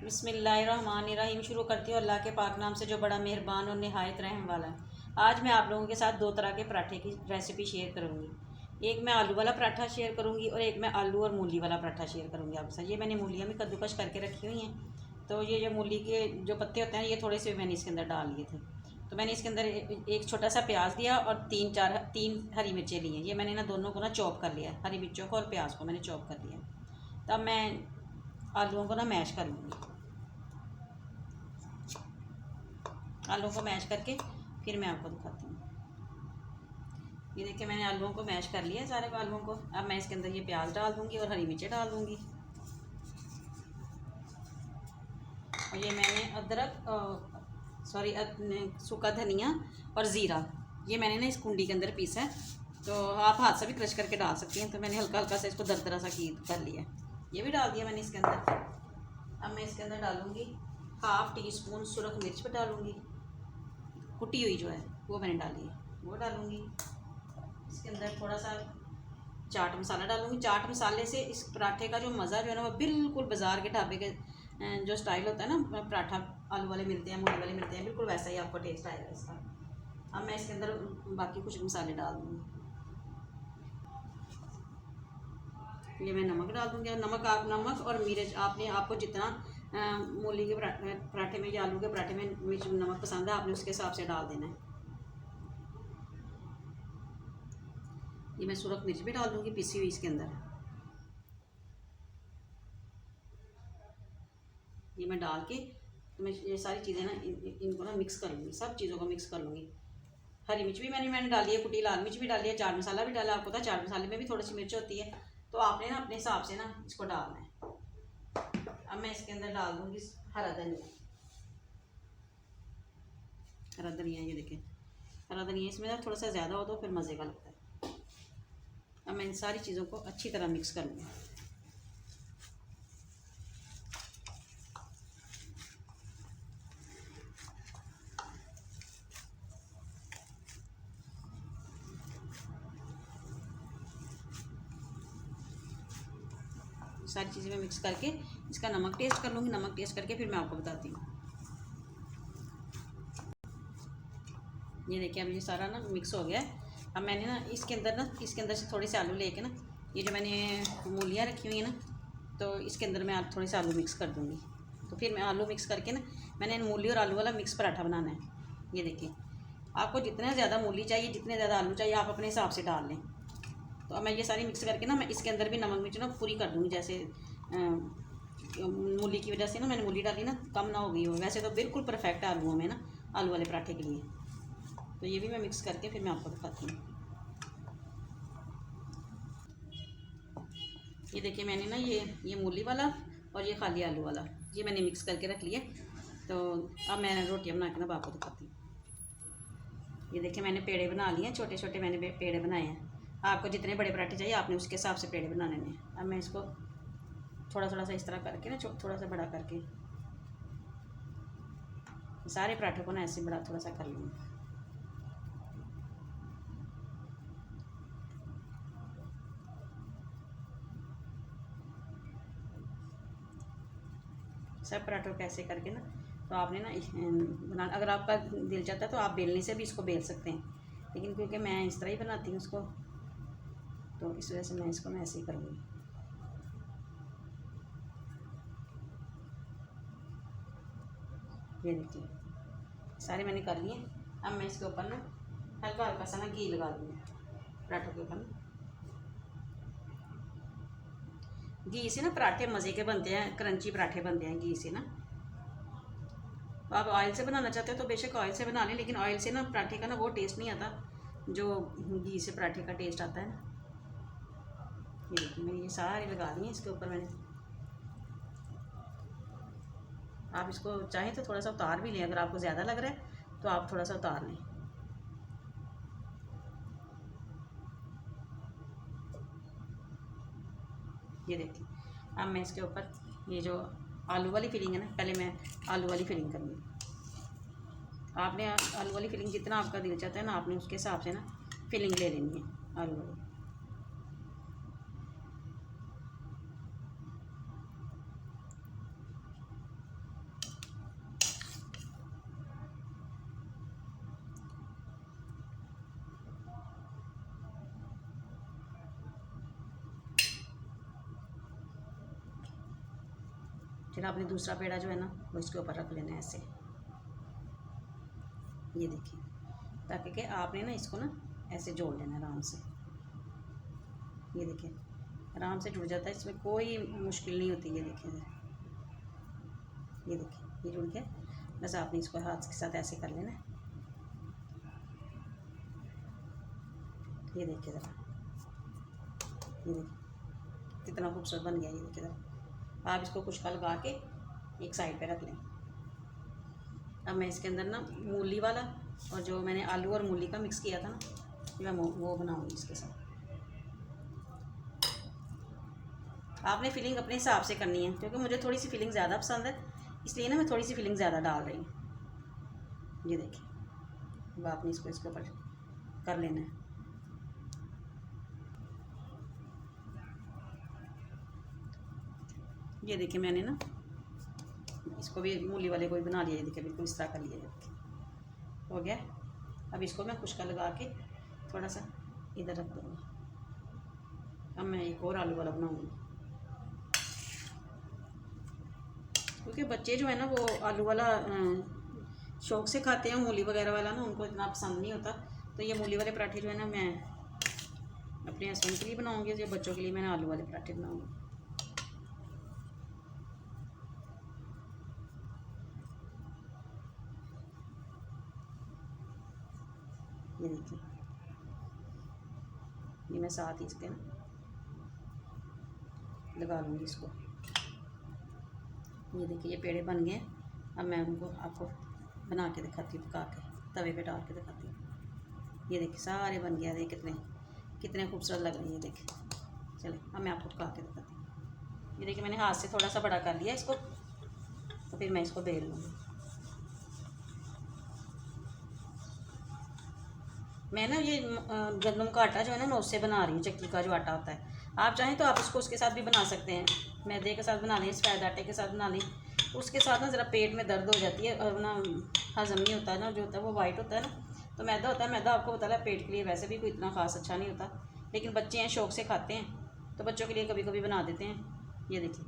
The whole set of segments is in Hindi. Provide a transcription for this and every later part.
बिस्मिल्लाहिर्रहमानिर्रहीम। शुरू करती हूँ अल्लाह के पाक नाम से जो बड़ा मेहरबान और नहायत रहम वाला है। आज मैं आप लोगों के साथ दो तरह के पराठे की रेसिपी शेयर करूँगी। एक मैं आलू वाला पराठा शेयर करूँगी और एक मैं आलू और मूली वाला पराठा शेयर करूँगी आपके साथ। ये मैंने मूलियाँ भी कद्दूकश करके रखी हुई हैं। तो ये जो मूली के जो पत्ते होते हैं ये थोड़े से मैंने इसके अंदर डाल लिए थे। तो मैंने इसके अंदर एक छोटा सा प्याज दिया और तीन हरी मिर्चें ली हैं। ये मैंने ना दोनों को ना चॉप कर लिया, हरी मिर्चों को और प्याज को मैंने चॉप कर लिया। तब मैं आलूओं को ना मैश कर लूँगी। आलूओं को मैश करके फिर मैं आपको दिखाती हूँ। ये देखिए मैंने आलूओं को मैश कर लिया है सारे आलूओं को। अब मैं इसके अंदर ये प्याज डाल दूँगी और हरी मिर्चें डाल दूँगी। और ये मैंने सूखा धनिया और ज़ीरा ये मैंने ना इस कुंडी के अंदर पीसा है। तो आप हाथ से भी क्रश करके डाल सकती हैं। तो मैंने हल्का हल्का सा इसको दरदरा सा कर लिया। ये भी डाल दिया मैंने इसके अंदर। अब मैं इसके अंदर डालूँगी 1/2 टीस्पून सुरख मिर्च पर डालूँगी, कुटी हुई जो है वो मैंने डाली है, वो डालूँगी। इसके अंदर थोड़ा सा चाट मसाला डालूँगी। चाट मसाले से इस पराठे का जो मज़ा जो है ना वो बिल्कुल बाज़ार के ढाबे के जो स्टाइल होता है ना, पराठा आलू वाले मिलते हैं, मूली वाले मिलते हैं, बिल्कुल वैसा ही आपको टेस्ट आएगा इसका। अब मैं इसके अंदर बाकी कुछ मसाले डाल दूँगी। ये मैं नमक डाल दूँगी। नमक और मिर्च आपको जितना मूली के पराठे में या आलू के पराठे में मिर्च नमक पसंद है आपने उसके हिसाब से डाल देना है। ये मैं सुरख मिर्च भी डाल दूँगी पिसी हुई इसके अंदर। ये मैं डाल के तो मैं ये सारी चीज़ें ना इनको ना मिक्स कर लूँगी, सब चीज़ों को मिक्स कर लूँगी। हरी मिर्च भी मैंने डाली है, कुटी लाल मिर्च भी डाली है, चाट मसाला भी डाला। आपको पता है चाट मसाले में भी थोड़ी सी मिर्च होती है, तो आपने ना अपने हिसाब से ना इसको डालना है। अब मैं इसके अंदर डाल दूँगी हरा धनिया। हरा धनिया ये देखें, हरा धनिया इसमें ना थोड़ा सा ज़्यादा हो तो फिर मज़े का लगता है। अब मैं इन सारी चीज़ों को अच्छी तरह मिक्स कर लूँगी। सारी चीज़ें मैं मिक्स करके इसका नमक टेस्ट कर लूँगी। नमक टेस्ट करके फिर मैं आपको बताती हूँ। ये देखिए अब ये सारा ना मिक्स हो गया है। अब मैंने ना इसके अंदर से थोड़े से आलू लेके ना, ये जो मैंने मूलियाँ रखी हुई है ना, तो इसके अंदर मैं थोड़े से आलू मिक्स कर दूँगी। तो फिर मैं आलू मिक्स करके ना मैंने मूली और आलू वाला मिक्स पराठा बनाना है। ये देखिए आपको जितना ज़्यादा मूली चाहिए, जितने ज़्यादा आलू चाहिए आप अपने हिसाब से डाल लें। तो अब मैं ये सारी मिक्स करके ना मैं इसके अंदर भी नमक मिर्च ना पूरी कर दूँगी। जैसे मूली की वजह से ना मैंने मूली डाली ना कम ना हो गई हो, वैसे तो बिल्कुल परफेक्ट है आलूओं में ना, आलू वाले पराठे के लिए। तो ये भी मैं मिक्स करके फिर मैं आपको दिखाती हूँ। ये देखिए मैंने ना ये मूली वाला और ये खाली आलू वाला ये मैंने मिक्स करके रख लिया। तो अब मैं रोटियाँ बना के ना आपको दिखाती हूँ। ये देखिए मैंने पेड़े बना लिए हैं, छोटे छोटे मैंने पेड़े बनाए हैं। आपको जितने बड़े पराठे चाहिए आपने उसके हिसाब से पेड़े बनाने हैं। अब मैं इसको थोड़ा थोड़ा सा इस तरह करके ना थोड़ा सा बड़ा करके सारे पराठों को ना ऐसे बड़ा थोड़ा सा कर लूँगी। सब पराठों को ऐसे करके ना तो आपने ना बना, अगर आपका दिल चाहता है तो आप बेलने से भी इसको बेल सकते हैं, लेकिन क्योंकि मैं इस तरह ही बनाती हूँ उसको, तो इस वजह से मैं इसको ऐसे ही करूँगी। ये देखिए सारे मैंने कर लिए। अब मैं इसके ऊपर ना हल्का हल्का सा ना घी लगा दूँगी पराठों के ऊपर ना। घी से ना पराठे मज़े के बनते हैं, क्रंची पराठे बनते हैं घी से ना। तो आप ऑयल से बनाना चाहते हो तो बेशक ऑयल से बना लें, लेकिन ऑयल से ना पराठे का ना वो टेस्ट नहीं आता जो घी से पराठे का टेस्ट आता है ना। ये देखिए मैंने ये सारे लगा दिए इसके ऊपर मैंने। आप इसको चाहें तो थोड़ा सा उतार भी लें, अगर आपको ज़्यादा लग रहा है तो आप थोड़ा सा उतार लें। ये देखिए अब मैं इसके ऊपर ये जो आलू वाली फिलिंग है ना, पहले मैं आलू वाली फिलिंग करूँगी। आपने आलू वाली फिलिंग जितना आपका दिल चाहता है ना आपने उसके हिसाब से ना फिलिंग ले लेनी है आलू वाली। फिर आपने दूसरा पेड़ा जो है ना वो इसके ऊपर रख लेना है ऐसे, ये देखिए, ताकि कि आपने ना इसको ना ऐसे जोड़ लेना आराम से। ये देखिए आराम से जुड़ जाता है, इसमें कोई मुश्किल नहीं होती। ये देखिए, ये देखिए, ये जुड़ गया। बस आपने इसको हाथ के साथ ऐसे कर लेना है। ये देखिए ज़रा, ये देखिए कितना खूबसूरत बन गया। ये देखिए ज़रा, आप इसको कुछ का लगा के एक साइड पे रख लें। अब मैं इसके अंदर ना मूली वाला और जो मैंने आलू और मूली का मिक्स किया था ना, मैं वो बनाऊँगी इसके साथ। आपने फिलिंग अपने हिसाब से करनी है, क्योंकि मुझे थोड़ी सी फिलिंग ज़्यादा पसंद है, इसलिए ना मैं थोड़ी सी फिलिंग ज़्यादा डाल रही हूँ। ये देखिए, अब आपने इसको इसके ऊपर कर लेना है। ये देखिए मैंने ना इसको भी मूली वाले को भी बना लिया। ये देखिए बिल्कुल इस तरह कर लिया। ये देखिए हो गया। अब इसको मैं खुशका लगा के थोड़ा सा इधर रख दूँगी। अब मैं एक और आलू वाला बनाऊँगी, क्योंकि बच्चे जो है ना वो आलू वाला शौक़ से खाते हैं, मूली वगैरह वाला ना उनको इतना पसंद नहीं होता। तो ये मूली वाले पराठे जो है ना मैं अपने हस्बैंड के लिए बनाऊँगी, जो बच्चों के लिए मैंने आलू वाले पराठे बनाऊँगी। ये देखिए, ये मैं साथ ही इसके ना लगा लूँगी इसको। ये देखिए ये पेड़े बन गए। अब मैं उनको आपको बना के दिखाती हूँ, पका के तवे पे डाल के दिखाती हूँ। ये देखिए सारे बन गया। देखिए कितने कितने खूबसूरत लग रहे हैं। ये देखिए, चलिए अब मैं आपको पका के दिखाती हूँ। ये देखिए मैंने हाथ से थोड़ा सा बड़ा कर लिया इसको, तो फिर मैं इसको बेल लूँगी। मैं ना ये गंदम का आटा जो है ना उससे बना रही हूँ, चक्की का जो आटा होता है। आप चाहें तो आप इसको उसके साथ भी बना सकते हैं, मैदे के साथ बना लें, सफ़ेद आटे के साथ बना लें। उसके साथ ना ज़रा पेट में दर्द हो जाती है और ना हज़म नहीं होता है ना, जो होता है वो वाइट होता है ना, तो मैदा होता है। मैदा आपको पता है पेट के लिए वैसे भी कोई इतना ख़ास अच्छा नहीं होता, लेकिन बच्चे हैं शौक़ से खाते हैं, तो बच्चों के लिए कभी कभी बना देते हैं। ये देखिए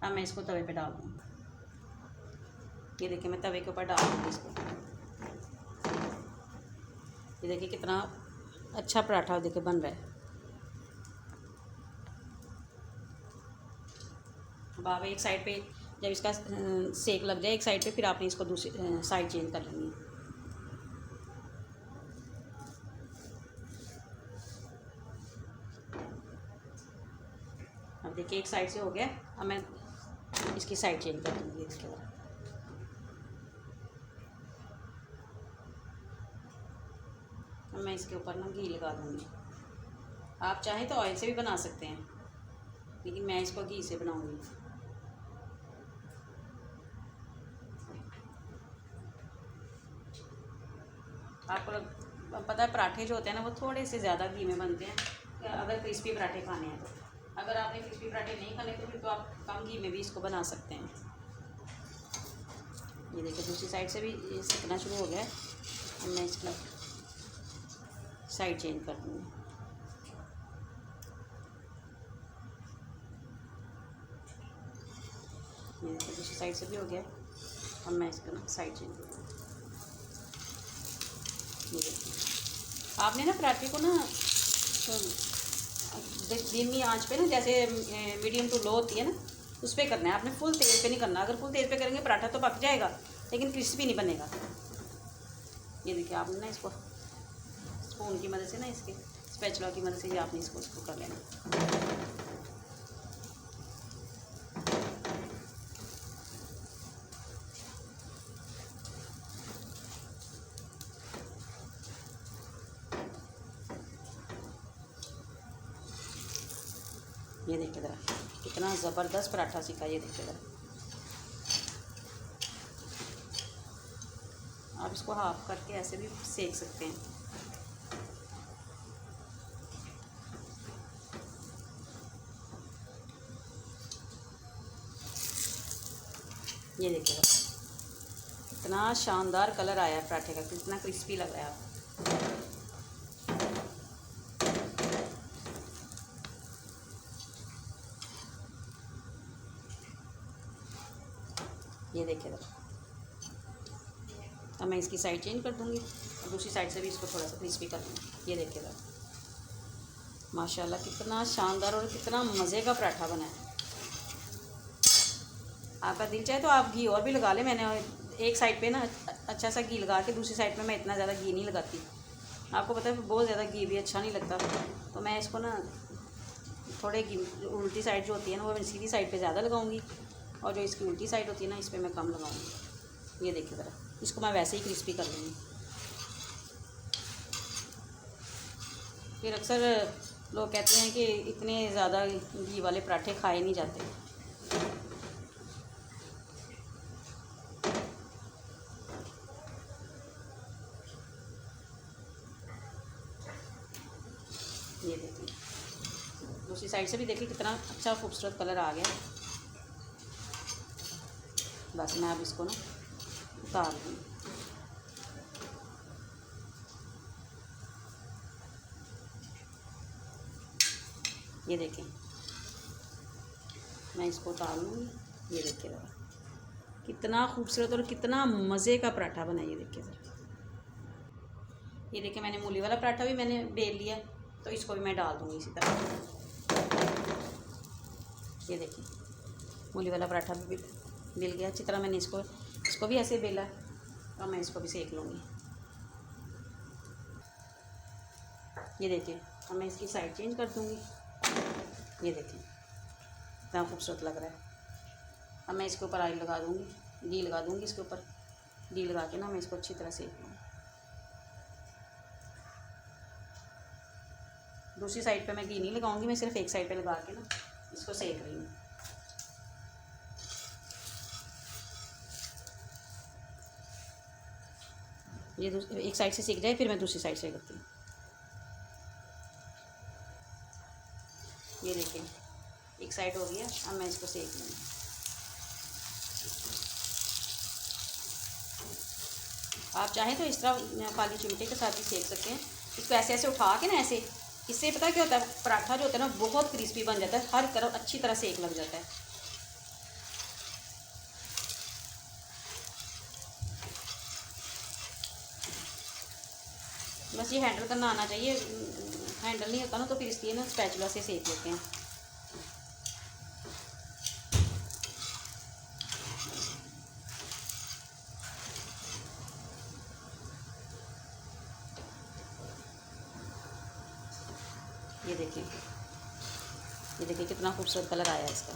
अब मैं इसको तवे पर डाल दूँगी। ये देखिए मैं तवे के ऊपर डाल दूँगी इसको। ये देखिए कितना अच्छा पराठा देखिए बन रहा है। अब आप एक साइड पे जब इसका सेक लग जाए एक साइड पे, फिर आपने इसको दूसरी साइड चेंज कर लेनी है। अब देखिए एक साइड से हो गया। अब मैं इसकी साइड चेंज कर दूँगी। इसके बाद अब मैं इसके ऊपर ना घी लगा दूँगी। आप चाहें तो ऑयल से भी बना सकते हैं, लेकिन मैं इसको घी से बनाऊँगी। आपको पता है पराठे जो होते हैं ना वो थोड़े से ज़्यादा घी में बनते हैं, अगर क्रिस्पी पराठे खाने हैं तो। अगर आपने क्रिस्पी पराठे नहीं खाने तो फिर तो आप कम घी में भी इसको बना सकते हैं। ये देखिए दूसरी साइड से भी ये सिकना शुरू हो गया है। अब मैं इसका साइड चेंज कर दूँगी। ये देखिए दूसरी साइड से भी हो गया। अब मैं इसका ना साइड चेंज कर दूँगी। ये देखिए आपने ना पराठे को ना धीमी आंच पे ना, जैसे मीडियम टू लो होती है ना, उस पर करना है। आपने फुल तेज़ पे नहीं करना। अगर फुल तेज़ पे करेंगे पराठा तो पक जाएगा, लेकिन क्रिस्पी नहीं बनेगा। ये देखिए आपने ना इसको स्पून की मदद से ना, इसके स्पैचुला की मदद से आपने इसको कर लेना। ये देखिए ज़रा कितना ज़बरदस्त पराठा सीखा। ये देखिए ज़रा, आप इसको हाफ करके ऐसे भी सेक सकते हैं। ये देखिए कितना शानदार कलर आया है पराठे का, कितना क्रिस्पी लग रहा है। ये देखिए ज़रा। अब मैं इसकी साइड चेंज कर दूँगी और दूसरी साइड से भी इसको थोड़ा सा क्रिस्पी कर लूँगी। ये देखिए ज़रा, माशाल्लाह कितना शानदार और कितना मज़े का पराठा बना है। आपका दिल चाहे तो आप घी और भी लगा लें। मैंने एक साइड पे ना अच्छा सा घी लगा के, दूसरी साइड पे मैं इतना ज़्यादा घी नहीं लगाती। आपको पता है बहुत ज़्यादा घी भी अच्छा नहीं लगता, तो मैं इसको ना थोड़े घी, उल्टी साइड जो होती है ना वो मैं सीधी साइड पे ज़्यादा लगाऊंगी, और जो इसकी उल्टी साइड होती है ना इस पर मैं कम लगाऊंगी। ये देखिए ज़रा, इसको मैं वैसे ही क्रिस्पी कर लूँगी। फिर अक्सर लोग कहते हैं कि इतने ज़्यादा घी वाले पराठे खाए नहीं जाते। ये देखिए, दूसरी साइड से भी देखिए कितना अच्छा खूबसूरत कलर आ गया। बस मैं अब इसको ना उतार दूँ। ये देखें, मैं इसको उतार लूँगी। ये देखिए ज़रा, कितना खूबसूरत और कितना मज़े का पराठा बना है। ये देखिए ज़रा, ये देखिए मैंने मूली वाला पराठा भी मैंने बेल लिया, तो इसको भी मैं डाल दूँगी इसी तरह। ये देखिए मूली वाला पराठा भी मिल गया अच्छी तरह। मैंने इसको भी ऐसे बेला, और मैं इसको भी सेक लूँगी। ये देखिए, अब मैं इसकी साइड चेंज कर दूँगी। ये देखिए कितना खूबसूरत लग रहा है। अब मैं इसके ऊपर ऑयल लगा दूँगी, घी लगा दूँगी इसके ऊपर। घी लगा के ना मैं इसको अच्छी तरह सेक लूँगी। दूसरी साइड पे मैं घी नहीं लगाऊंगी, मैं सिर्फ एक साइड पे लगा के ना इसको सेक रही हूँ। ये एक साइड से सेक जाए फिर मैं दूसरी साइड से करती हूँ। ये देखिए एक साइड हो गया, अब मैं इसको सेक लूँगी। आप चाहें तो इस तरह खाली चिमटे के साथ भी सेक सकते हैं। इसको ऐसे ऐसे उठा के ना ऐसे, इससे पता क्या होता है, पराठा जो होता है ना बहुत क्रिस्पी बन जाता है, हर तरफ अच्छी तरह सेक लग जाता है। बस ये हैंडल करना आना चाहिए। हैंडल नहीं होता ना तो फिर इसलिए ना स्पैचुला से सेक लेते हैं। ये देखिए कितना खूबसूरत कलर आया है इसका।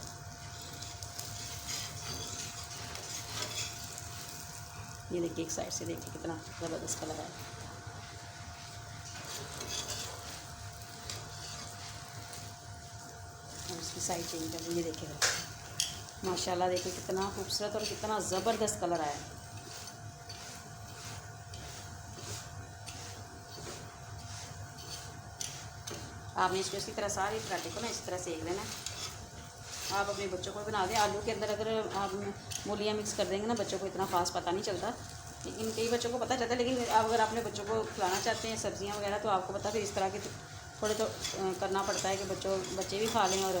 ये देखिए एक साइड से देखिए कितना ज़बरदस्त कलर आया। और इसकी साइड चेंज कर ये देखिएगा, माशाल्लाह देखिए कितना खूबसूरत और कितना ज़बरदस्त कलर आया। आपने इसको इसी तरह सारे पराठे को ना इस तरह सेक लेना है। आप अपने बच्चों को बना दें। आलू के अंदर अगर आप मूलियाँ मिक्स कर देंगे ना, बच्चों को इतना ख़ास पता नहीं चलता, लेकिन कई बच्चों को पता चलता है। लेकिन अगर अपने बच्चों को खिलाना चाहते हैं सब्जियां वगैरह, तो आपको पता फिर इस तरह के थोड़े तो करना पड़ता है कि बच्चे भी खा लें। और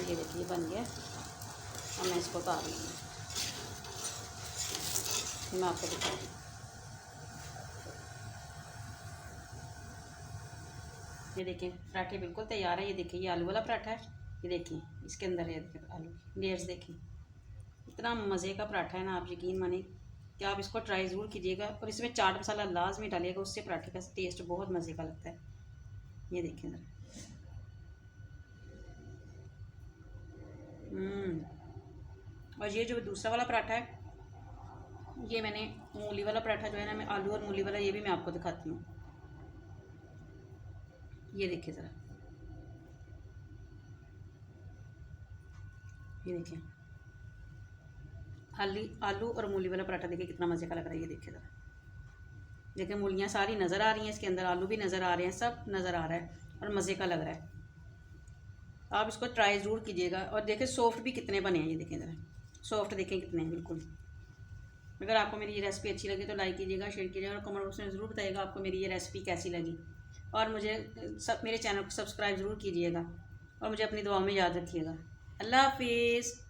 ये देखिए बन गया। अब मैं इसको उतार लूँगी, मैं आपको दिखा दूँ। ये देखिए पराठे बिल्कुल तैयार है। ये देखिए ये आलू वाला पराठा है। ये देखिए इसके अंदर है आलू लेयर्स, देखिए इतना मज़े का पराठा है ना, आप यकीन मानिए कि आप इसको ट्राई ज़रूर कीजिएगा। और इसमें चाट मसाला लाजमी डालिएगा, उससे पराठे का टेस्ट बहुत मज़े का लगता है। ये देखिए ज़रा, और ये जो दूसरा वाला पराठा है, ये मैंने मूली वाला पराठा जो है ना, मैं आलू और मूली वाला, ये भी मैं आपको दिखाती हूँ। ये देखिए ज़रा, ये देखिए आलू और मूली वाला पराठा देखिए कितना मज़े का लग रहा है। ये देखिए ज़रा, देखिए मूलियाँ सारी नज़र आ रही हैं इसके अंदर, आलू भी नज़र आ रहे हैं, सब नज़र आ रहा है और मज़े का लग रहा है। आप इसको ट्राई ज़रूर कीजिएगा। और देखिए सॉफ्ट भी कितने बने हैं, ये देखें ज़रा, सॉफ्ट देखें कितने हैं बिल्कुल। अगर आपको मेरी ये रेसिपी अच्छी लगी तो लाइक कीजिएगा, शेयर कीजिएगा और कमेंट बॉक्स में ज़रूर बताइएगा आपको मेरी ये रेसिपी कैसी लगी। और मुझे मेरे चैनल को सब्सक्राइब ज़रूर कीजिएगा। और मुझे अपनी दुआओं में याद रखिएगा। अल्लाह हाफिज़।